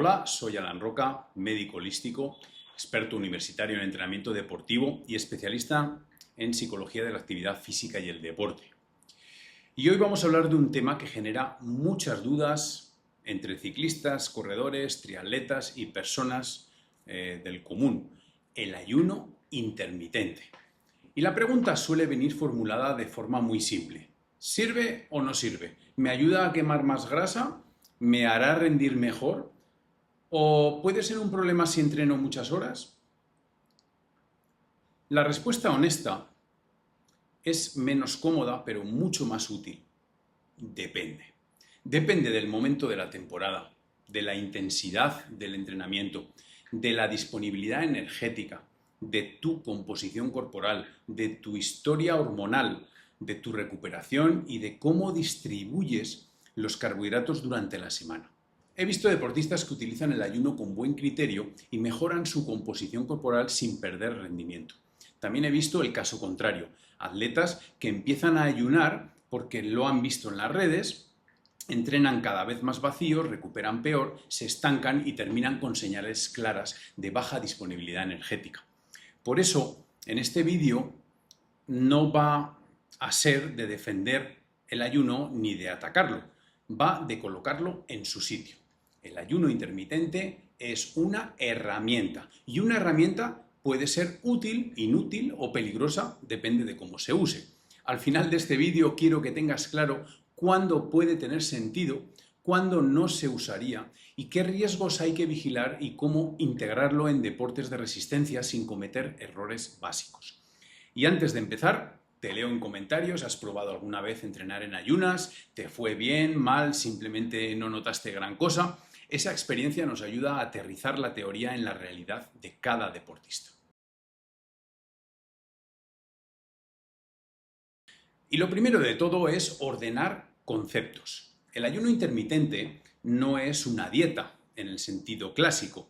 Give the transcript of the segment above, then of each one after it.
Hola, soy Alan Roca, médico holístico, experto universitario en entrenamiento deportivo y especialista en psicología de la actividad física y el deporte. Y hoy vamos a hablar de un tema que genera muchas dudas entre ciclistas, corredores, triatletas y personas del común: el ayuno intermitente. Y la pregunta suele venir formulada de forma muy simple: ¿sirve o no sirve? ¿Me ayuda a quemar más grasa? ¿Me hará rendir mejor? ¿O puede ser un problema si entreno muchas horas? La respuesta honesta es menos cómoda, pero mucho más útil. Depende. Depende del momento de la temporada, de la intensidad del entrenamiento, de la disponibilidad energética, de tu composición corporal, de tu historia hormonal, de tu recuperación y de cómo distribuyes los carbohidratos durante la semana. He visto deportistas que utilizan el ayuno con buen criterio y mejoran su composición corporal sin perder rendimiento. También he visto el caso contrario: atletas que empiezan a ayunar porque lo han visto en las redes, entrenan cada vez más vacíos, recuperan peor, se estancan y terminan con señales claras de baja disponibilidad energética. Por eso, en este vídeo no va a ser de defender el ayuno ni de atacarlo, va de colocarlo en su sitio. El ayuno intermitente es una herramienta, y una herramienta puede ser útil, inútil o peligrosa, depende de cómo se use. Al final de este vídeo quiero que tengas claro cuándo puede tener sentido, cuándo no se usaría y qué riesgos hay que vigilar y cómo integrarlo en deportes de resistencia sin cometer errores básicos. Y antes de empezar, te leo en comentarios: ¿has probado alguna vez entrenar en ayunas? ¿Te fue bien, mal, simplemente no notaste gran cosa? Esa experiencia nos ayuda a aterrizar la teoría en la realidad de cada deportista. Y lo primero de todo es ordenar conceptos. El ayuno intermitente no es una dieta en el sentido clásico.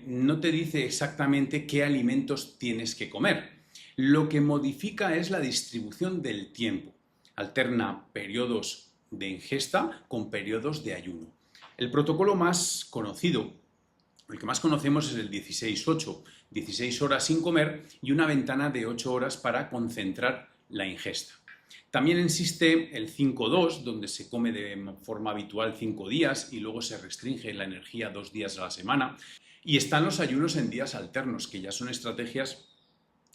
No te dice exactamente qué alimentos tienes que comer. Lo que modifica es la distribución del tiempo. Alterna periodos de ingesta con periodos de ayuno. El protocolo más conocido, el que más conocemos, es el 16-8, 16 horas sin comer y una ventana de 8 horas para concentrar la ingesta. También existe el 5-2, donde se come de forma habitual 5 días y luego se restringe la energía 2 días a la semana. Y están los ayunos en días alternos, que ya son estrategias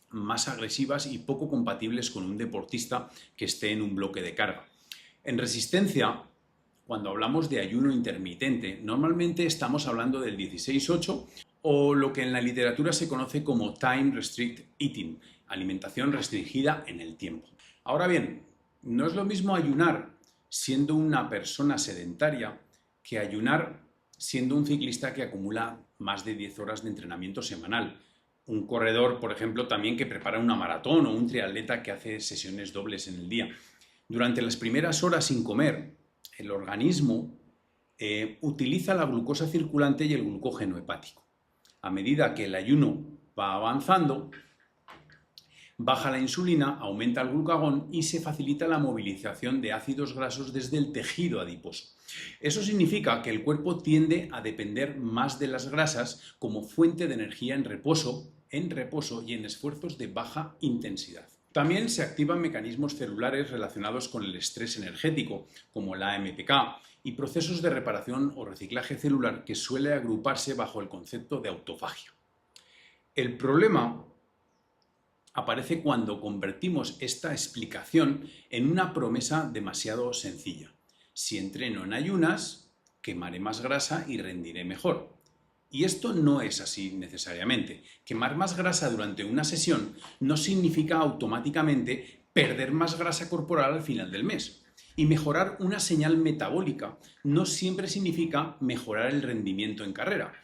más agresivas y poco compatibles con un deportista que esté en un bloque de carga. En resistencia, cuando hablamos de ayuno intermitente, normalmente estamos hablando del 16-8 o lo que en la literatura se conoce como Time Restrict Eating, alimentación restringida en el tiempo. Ahora bien, no es lo mismo ayunar siendo una persona sedentaria que ayunar siendo un ciclista que acumula más de 10 horas de entrenamiento semanal. Un corredor, por ejemplo, también que prepara una maratón, o un triatleta que hace sesiones dobles en el día. Durante las primeras horas sin comer, el organismo utiliza la glucosa circulante y el glucógeno hepático. A medida que el ayuno va avanzando, baja la insulina, aumenta el glucagón y se facilita la movilización de ácidos grasos desde el tejido adiposo. Eso significa que el cuerpo tiende a depender más de las grasas como fuente de energía en reposo y en esfuerzos de baja intensidad. También se activan mecanismos celulares relacionados con el estrés energético, como la AMPK, y procesos de reparación o reciclaje celular que suele agruparse bajo el concepto de autofagia. El problema aparece cuando convertimos esta explicación en una promesa demasiado sencilla. Si entreno en ayunas, quemaré más grasa y rendiré mejor. Y esto no es así necesariamente. Quemar más grasa durante una sesión no significa automáticamente perder más grasa corporal al final del mes. Y mejorar una señal metabólica no siempre significa mejorar el rendimiento en carrera.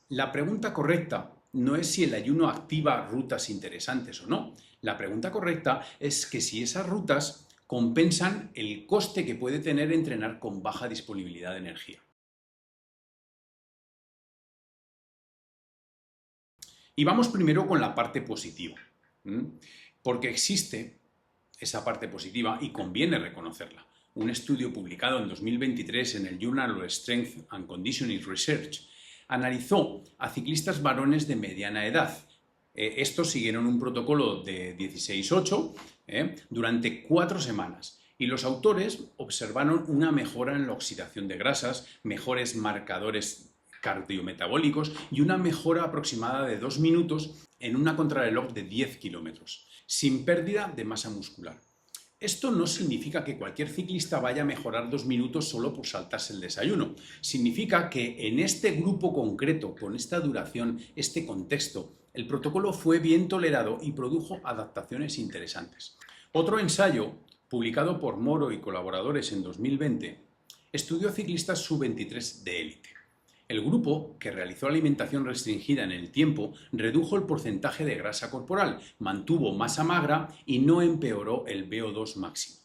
La pregunta correcta no es si el ayuno activa rutas interesantes o no. La pregunta correcta es que si esas rutas compensan el coste que puede tener entrenar con baja disponibilidad de energía. Y vamos primero con la parte positiva, porque existe esa parte positiva y conviene reconocerla. un estudio publicado en 2023 en el Journal of Strength and Conditioning Research, analizó a ciclistas varones de mediana edad. Estos siguieron un protocolo de 16-8 durante 4 semanas. Y los autores observaron una mejora en la oxidación de grasas, mejores marcadores cardiometabólicos y una mejora aproximada de 2 minutos en una contrarreloj de 10 kilómetros, sin pérdida de masa muscular. Esto no significa que cualquier ciclista vaya a mejorar 2 minutos solo por saltarse el desayuno. Significa que en este grupo concreto, con esta duración, este contexto, el protocolo fue bien tolerado y produjo adaptaciones interesantes. Otro ensayo, publicado por Moro y colaboradores en 2020, estudió a ciclistas sub-23 de élite. El grupo, que realizó alimentación restringida en el tiempo, redujo el porcentaje de grasa corporal, mantuvo masa magra y no empeoró el VO2 máximo.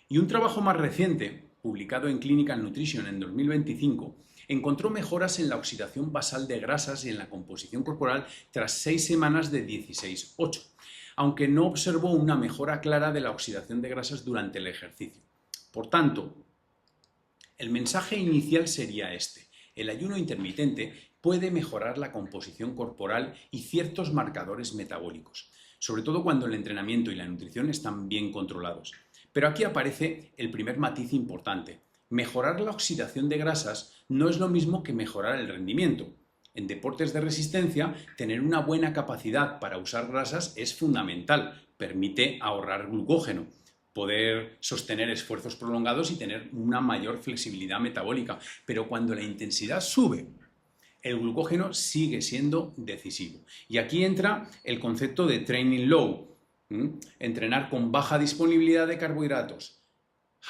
Y un trabajo más reciente, publicado en Clinical Nutrition en 2025, encontró mejoras en la oxidación basal de grasas y en la composición corporal tras 6 semanas de 16-8. Aunque no observó una mejora clara de la oxidación de grasas durante el ejercicio. Por tanto, el mensaje inicial sería este: el ayuno intermitente puede mejorar la composición corporal y ciertos marcadores metabólicos, sobre todo cuando el entrenamiento y la nutrición están bien controlados. Pero aquí aparece el primer matiz importante: mejorar la oxidación de grasas no es lo mismo que mejorar el rendimiento. En deportes de resistencia, tener una buena capacidad para usar grasas es fundamental, permite ahorrar glucógeno, poder sostener esfuerzos prolongados y tener una mayor flexibilidad metabólica. Pero cuando la intensidad sube, el glucógeno sigue siendo decisivo. Y aquí entra el concepto de training low, entrenar con baja disponibilidad de carbohidratos.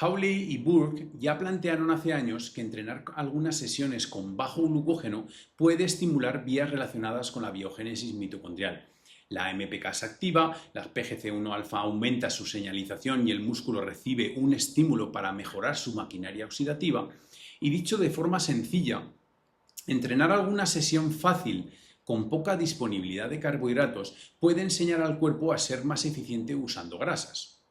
Hawley y Burke ya plantearon hace años que entrenar algunas sesiones con bajo glucógeno puede estimular vías relacionadas con la biogénesis mitocondrial. La AMPK se activa, la PGC1-alfa aumenta su señalización y el músculo recibe un estímulo para mejorar su maquinaria oxidativa. Y dicho de forma sencilla, entrenar alguna sesión fácil con poca disponibilidad de carbohidratos puede enseñar al cuerpo a ser más eficiente usando grasas.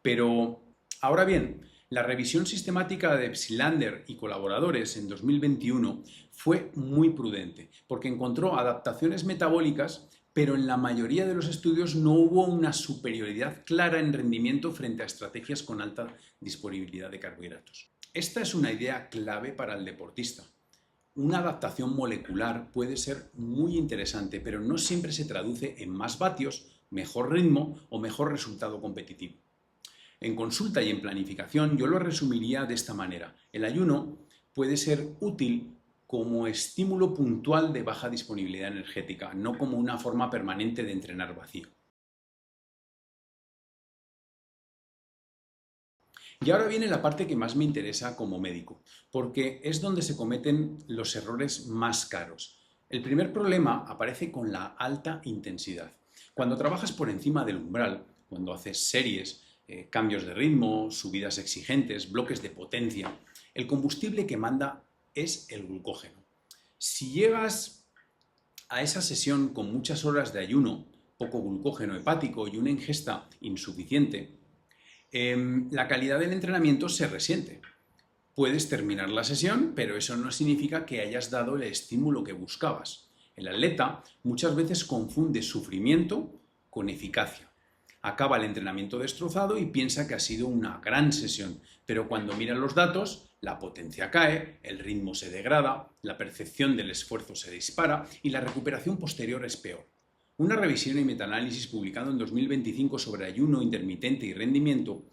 Pero ahora bien, la revisión sistemática de Psylander y colaboradores en 2021 fue muy prudente, porque encontró adaptaciones metabólicas, pero en la mayoría de los estudios no hubo una superioridad clara en rendimiento frente a estrategias con alta disponibilidad de carbohidratos. Esta es una idea clave para el deportista. Una adaptación molecular puede ser muy interesante, pero no siempre se traduce en más vatios, mejor ritmo o mejor resultado competitivo. En consulta y en planificación yo lo resumiría de esta manera: el ayuno puede ser útil como estímulo puntual de baja disponibilidad energética, no como una forma permanente de entrenar vacío. Y ahora viene la parte que más me interesa como médico, porque es donde se cometen los errores más caros. El primer problema aparece con la alta intensidad. Cuando trabajas por encima del umbral, cuando haces series, cambios de ritmo, subidas exigentes, bloques de potencia, el combustible que manda es el glucógeno. Si llegas a esa sesión con muchas horas de ayuno, poco glucógeno hepático y una ingesta insuficiente, la calidad del entrenamiento se resiente. Puedes terminar la sesión, pero eso no significa que hayas dado el estímulo que buscabas. El atleta muchas veces confunde sufrimiento con eficacia. Acaba el entrenamiento destrozado y piensa que ha sido una gran sesión, pero cuando mira los datos, la potencia cae, el ritmo se degrada, la percepción del esfuerzo se dispara y la recuperación posterior es peor. Una revisión y metaanálisis publicado en 2025 sobre ayuno intermitente y rendimiento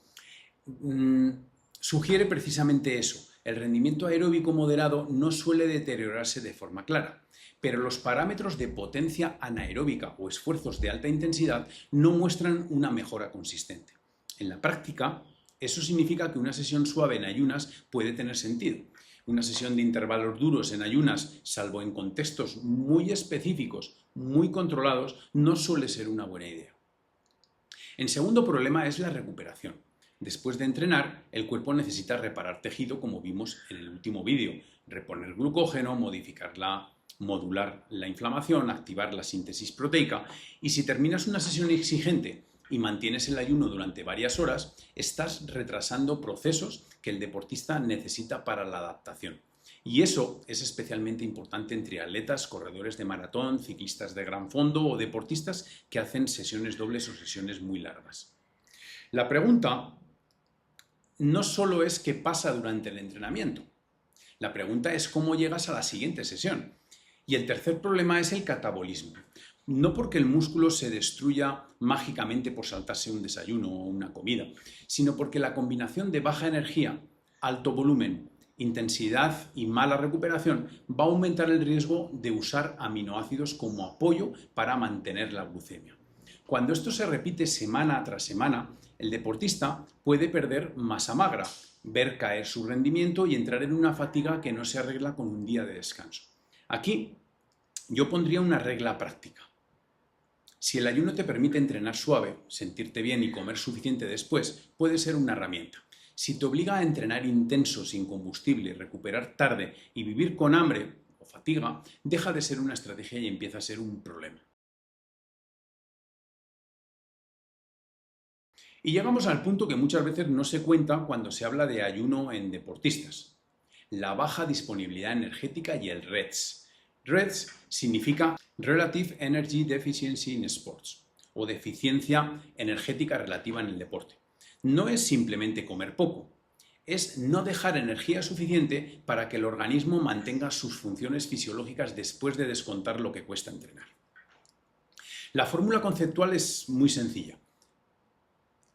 sugiere precisamente eso. El rendimiento aeróbico moderado no suele deteriorarse de forma clara, pero los parámetros de potencia anaeróbica o esfuerzos de alta intensidad no muestran una mejora consistente. En la práctica, eso significa que una sesión suave en ayunas puede tener sentido. Una sesión de intervalos duros en ayunas, salvo en contextos muy específicos, muy controlados, no suele ser una buena idea. El segundo problema es la recuperación. Después de entrenar, el cuerpo necesita reparar tejido, como vimos en el último vídeo, reponer glucógeno, modular la inflamación, activar la síntesis proteica, y si terminas una sesión exigente y mantienes el ayuno durante varias horas, estás retrasando procesos que el deportista necesita para la adaptación. Y eso es especialmente importante entre atletas, corredores de maratón, ciclistas de gran fondo o deportistas que hacen sesiones dobles o sesiones muy largas. La pregunta no solo es qué pasa durante el entrenamiento, la pregunta es cómo llegas a la siguiente sesión. Y el tercer problema es el catabolismo. No porque el músculo se destruya mágicamente por saltarse un desayuno o una comida, sino porque la combinación de baja energía, alto volumen, intensidad y mala recuperación va a aumentar el riesgo de usar aminoácidos como apoyo para mantener la glucemia. Cuando esto se repite semana tras semana, el deportista puede perder masa magra, ver caer su rendimiento y entrar en una fatiga que no se arregla con un día de descanso. Aquí yo pondría una regla práctica. Si el ayuno te permite entrenar suave, sentirte bien y comer suficiente después, puede ser una herramienta. Si te obliga a entrenar intenso, sin combustible, recuperar tarde y vivir con hambre o fatiga, deja de ser una estrategia y empieza a ser un problema. Y llegamos al punto que muchas veces no se cuenta cuando se habla de ayuno en deportistas: la baja disponibilidad energética y el REDS. REDS significa Relative Energy Deficiency in Sports, o deficiencia energética relativa en el deporte. No es simplemente comer poco, es no dejar energía suficiente para que el organismo mantenga sus funciones fisiológicas después de descontar lo que cuesta entrenar. La fórmula conceptual es muy sencilla: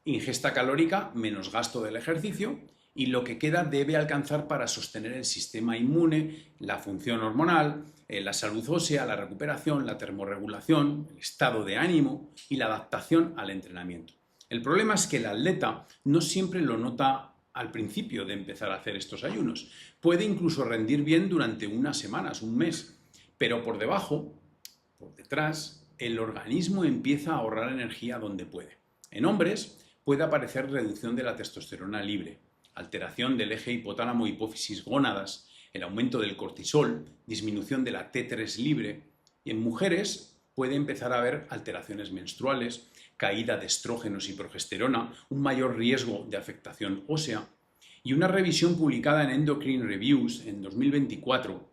ingesta calórica menos gasto del ejercicio, y lo que queda debe alcanzar para sostener el sistema inmune, la función hormonal, la salud ósea, la recuperación, la termorregulación, el estado de ánimo y la adaptación al entrenamiento. El problema es que el atleta no siempre lo nota al principio de empezar a hacer estos ayunos. Puede incluso rendir bien durante unas semanas, un mes, pero por detrás, el organismo empieza a ahorrar energía donde puede. En hombres puede aparecer reducción de la testosterona libre, alteración del eje hipotálamo-hipófisis-gónadas, el aumento del cortisol, disminución de la T3 libre, y en mujeres puede empezar a haber alteraciones menstruales, caída de estrógenos y progesterona, un mayor riesgo de afectación ósea, y una revisión publicada en Endocrine Reviews en 2024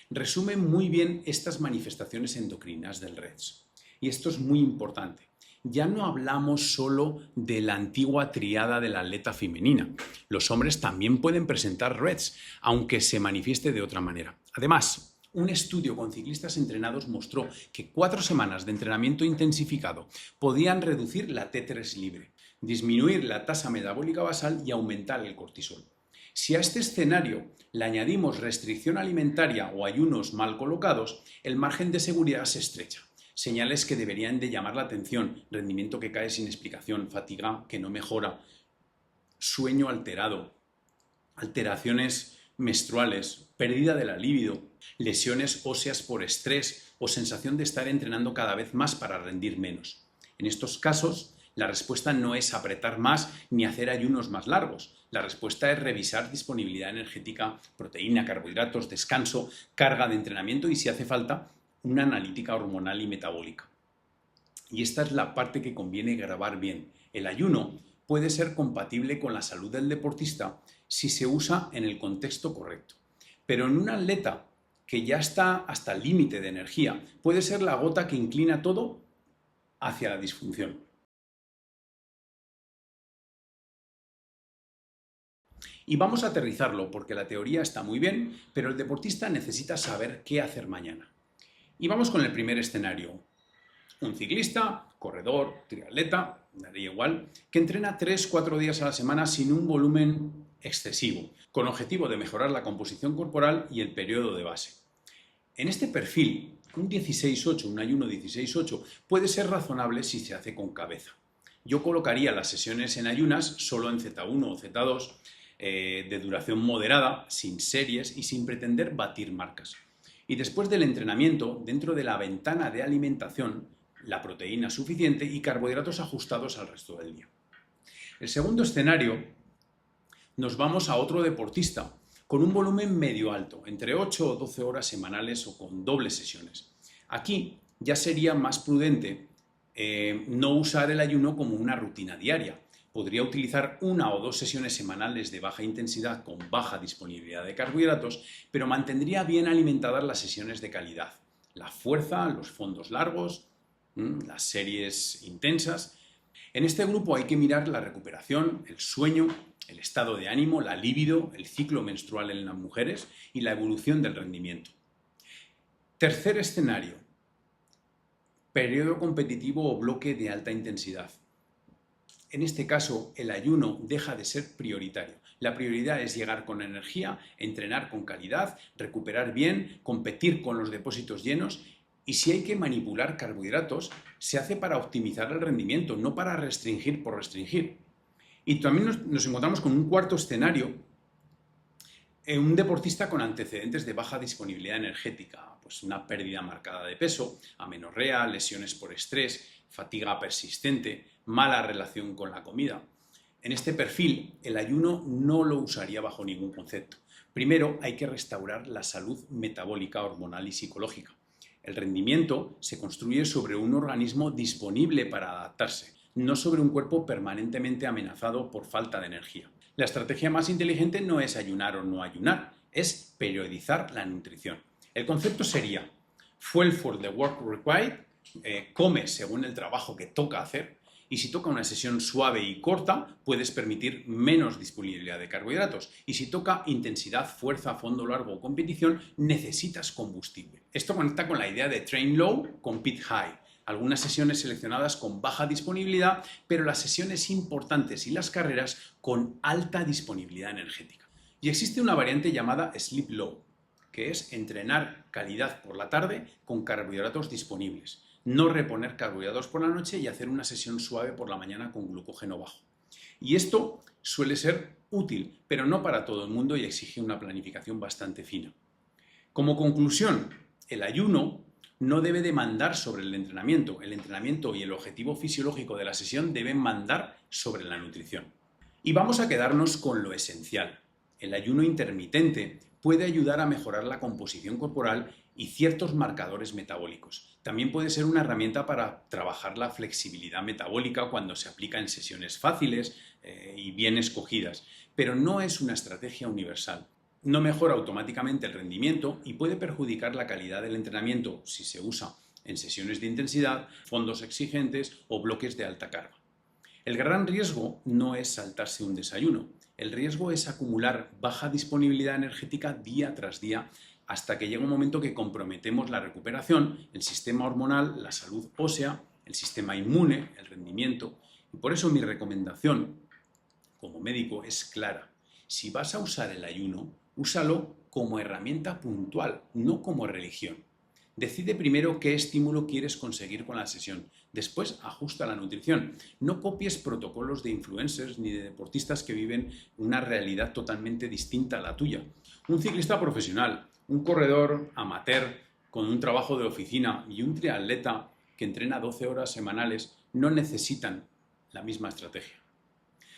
resume muy bien estas manifestaciones endocrinas del REDS. Y esto es muy importante. Ya no hablamos solo de la antigua triada de la atleta femenina. Los hombres también pueden presentar REDS, aunque se manifieste de otra manera. Además, un estudio con ciclistas entrenados mostró que 4 semanas de entrenamiento intensificado podían reducir la T3 libre, disminuir la tasa metabólica basal y aumentar el cortisol. Si a este escenario le añadimos restricción alimentaria o ayunos mal colocados, el margen de seguridad se estrecha. Señales que deberían de llamar la atención: rendimiento que cae sin explicación, fatiga que no mejora, sueño alterado, alteraciones menstruales, pérdida de la libido, lesiones óseas por estrés o sensación de estar entrenando cada vez más para rendir menos. En estos casos, la respuesta no es apretar más ni hacer ayunos más largos. La respuesta es revisar disponibilidad energética, proteína, carbohidratos, descanso, carga de entrenamiento y, si hace falta, una analítica hormonal y metabólica. Y esta es la parte que conviene grabar bien. El ayuno puede ser compatible con la salud del deportista si se usa en el contexto correcto. Pero en un atleta que ya está hasta el límite de energía, puede ser la gota que inclina todo hacia la disfunción. Y vamos a aterrizarlo, porque la teoría está muy bien, pero el deportista necesita saber qué hacer mañana. Y vamos con el primer escenario. Un ciclista, corredor, triatleta, daría igual, que entrena 3-4 días a la semana sin un volumen excesivo, con objetivo de mejorar la composición corporal y el periodo de base. En este perfil, un 16-8, un ayuno 16-8, puede ser razonable si se hace con cabeza. Yo colocaría las sesiones en ayunas solo en Z1 o Z2, de duración moderada, sin series y sin pretender batir marcas. Y después del entrenamiento, dentro de la ventana de alimentación, la proteína suficiente y carbohidratos ajustados al resto del día. El segundo escenario, nos vamos a otro deportista con un volumen medio alto, entre 8 o 12 horas semanales o con dobles sesiones. Aquí ya sería más prudente no usar el ayuno como una rutina diaria. Podría utilizar 1 o 2 sesiones semanales de baja intensidad con baja disponibilidad de carbohidratos, pero mantendría bien alimentadas las sesiones de calidad. La fuerza, los fondos largos, las series intensas. En este grupo hay que mirar la recuperación, el sueño, el estado de ánimo, la libido, el ciclo menstrual en las mujeres y la evolución del rendimiento. Tercer escenario, periodo competitivo o bloque de alta intensidad. En este caso, el ayuno deja de ser prioritario. La prioridad es llegar con energía, entrenar con calidad, recuperar bien, competir con los depósitos llenos, y si hay que manipular carbohidratos, se hace para optimizar el rendimiento, no para restringir por restringir. Y también nos encontramos con un cuarto escenario, un deportista con antecedentes de baja disponibilidad energética, pues una pérdida marcada de peso, amenorrea, lesiones por estrés, fatiga persistente, mala relación con la comida. En este perfil, el ayuno no lo usaría bajo ningún concepto. Primero, hay que restaurar la salud metabólica, hormonal y psicológica. El rendimiento se construye sobre un organismo disponible para adaptarse, no sobre un cuerpo permanentemente amenazado por falta de energía. La estrategia más inteligente no es ayunar o no ayunar, es periodizar la nutrición. El concepto sería: fuel for the work required, come según el trabajo que toca hacer, y si toca una sesión suave y corta, puedes permitir menos disponibilidad de carbohidratos. Y si toca intensidad, fuerza, fondo largo o competición, necesitas combustible. Esto conecta con la idea de train low, compete high. Algunas sesiones seleccionadas con baja disponibilidad, pero las sesiones importantes y las carreras con alta disponibilidad energética. Y existe una variante llamada sleep low, que es entrenar calidad por la tarde con carbohidratos disponibles. No reponer carbohidratos por la noche y hacer una sesión suave por la mañana con glucógeno bajo. Y esto suele ser útil, pero no para todo el mundo y exige una planificación bastante fina. Como conclusión, el ayuno no debe de mandar sobre el entrenamiento. El entrenamiento y el objetivo fisiológico de la sesión deben mandar sobre la nutrición. Y vamos a quedarnos con lo esencial. El ayuno intermitente puede ayudar a mejorar la composición corporal y ciertos marcadores metabólicos. También puede ser una herramienta para trabajar la flexibilidad metabólica cuando se aplica en sesiones fáciles y bien escogidas, pero no es una estrategia universal. No mejora automáticamente el rendimiento y puede perjudicar la calidad del entrenamiento si se usa en sesiones de intensidad, fondos exigentes o bloques de alta carga. El gran riesgo no es saltarse un desayuno. El riesgo es acumular baja disponibilidad energética día tras día hasta que llega un momento que comprometemos la recuperación, el sistema hormonal, la salud ósea, el sistema inmune, el rendimiento. Y por eso mi recomendación como médico es clara. Si vas a usar el ayuno, úsalo como herramienta puntual, no como religión. Decide primero qué estímulo quieres conseguir con la sesión. Después ajusta la nutrición. No copies protocolos de influencers ni de deportistas que viven una realidad totalmente distinta a la tuya. Un ciclista profesional, un corredor amateur con un trabajo de oficina y un triatleta que entrena 12 horas semanales no necesitan la misma estrategia.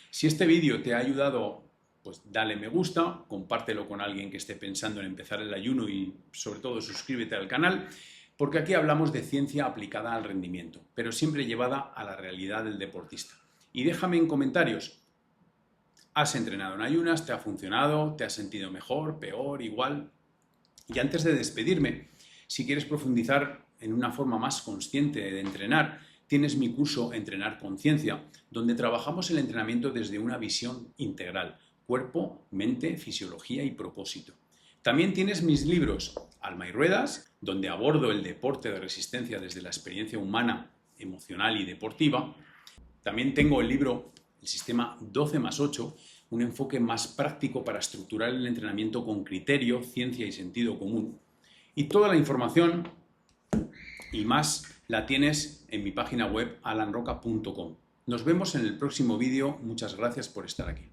Si este vídeo te ha ayudado, pues dale me gusta, compártelo con alguien que esté pensando en empezar el ayuno y sobre todo suscríbete al canal, porque aquí hablamos de ciencia aplicada al rendimiento, pero siempre llevada a la realidad del deportista. Y déjame en comentarios, ¿has entrenado en ayunas? ¿Te ha funcionado? ¿Te has sentido mejor, peor, igual? Y antes de despedirme, si quieres profundizar en una forma más consciente de entrenar, tienes mi curso Entrenar Conciencia, donde trabajamos el entrenamiento desde una visión integral: cuerpo, mente, fisiología y propósito. También tienes mis libros Alma y Ruedas, donde abordo el deporte de resistencia desde la experiencia humana, emocional y deportiva. También tengo el libro El Sistema 12+8, un enfoque más práctico para estructurar el entrenamiento con criterio, ciencia y sentido común. Y toda la información y más la tienes en mi página web alanroca.com. Nos vemos en el próximo vídeo. Muchas gracias por estar aquí.